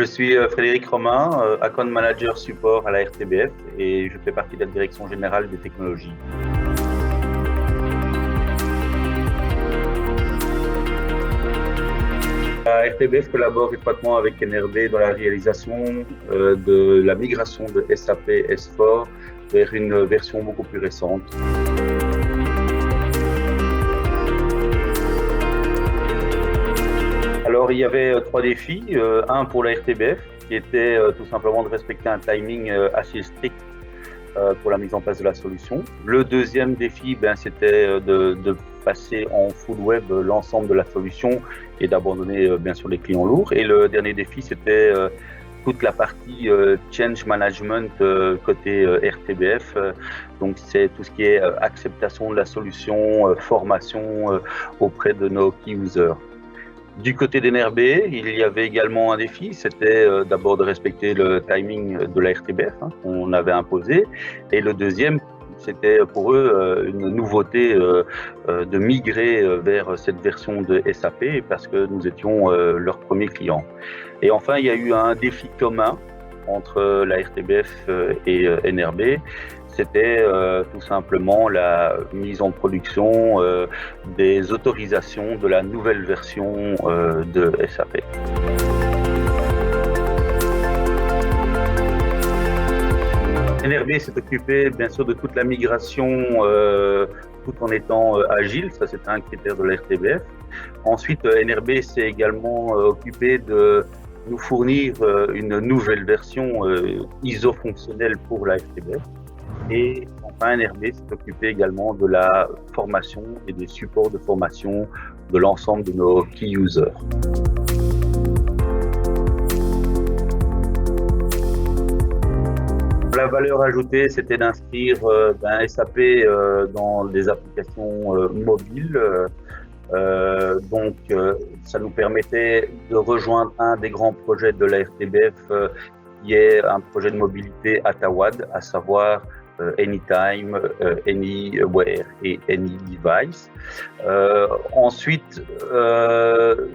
suis Frédéric Romain, Account Manager Support à la RTBF et je fais partie de la Direction Générale des Technologies. La RTBF collabore étroitement avec NRB dans la réalisation de la migration de SAP S4 vers une version beaucoup plus récente. Alors il y avait trois défis, un pour la RTBF qui était tout simplement de respecter un timing assez strict pour la mise en place de la solution. Le deuxième défi, c'était de passer en full web l'ensemble de la solution et d'abandonner bien sûr les clients lourds. Et le dernier défi, c'était toute la partie change management côté RTBF. Donc c'est tout ce qui est acceptation de la solution, formation auprès de nos key users. Du côté d'NRB, il y avait également un défi, c'était d'abord de respecter le timing de la RTBF qu'on avait imposé. Et le deuxième, c'était pour eux une nouveauté de migrer vers cette version de SAP parce que nous étions leur premier client. Et enfin, il y a eu un défi commun entre la RTBF et NRB. C'était tout simplement la mise en production des autorisations de la nouvelle version de SAP. NRB s'est occupé bien sûr de toute la migration tout en étant agile, ça c'était un critère de la RTBF. Ensuite, NRB s'est également occupé de nous fournir une nouvelle version ISO fonctionnelle pour la RTBF. Et enfin, NRB s'est occupé également de la formation et des supports de formation de l'ensemble de nos key users. La valeur ajoutée, c'était d'inscrire SAP dans des applications mobiles. Ça nous permettait de rejoindre un des grands projets de la RTBF qui est un projet de mobilité ATAWAD, à savoir Anytime, Anywhere et Any Device. Ensuite,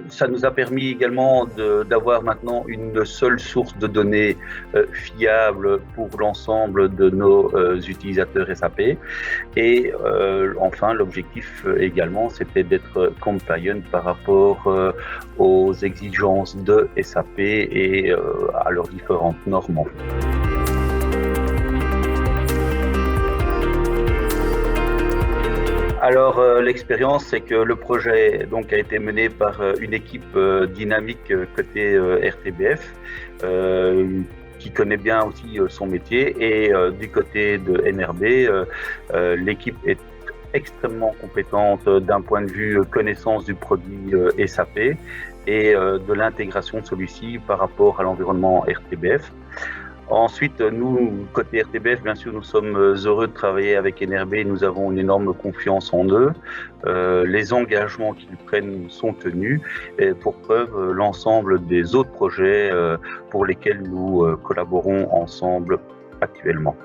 ça nous a permis également d'avoir maintenant une seule source de données fiable pour l'ensemble de nos utilisateurs SAP. Et enfin, l'objectif également, c'était d'être compliant par rapport aux exigences de SAP et à leurs différentes normes. Alors l'expérience, c'est que le projet a été mené par une équipe dynamique côté RTBF qui connaît bien aussi son métier, et du côté de NRB, l'équipe est extrêmement compétente d'un point de vue connaissance du produit SAP et de l'intégration de celui-ci par rapport à l'environnement RTBF. Ensuite, nous, côté RTBF, bien sûr, nous sommes heureux de travailler avec NRB. Nous avons une énorme confiance en eux. Les engagements qu'ils prennent sont tenus. Et pour preuve, l'ensemble des autres projets pour lesquels nous collaborons ensemble actuellement.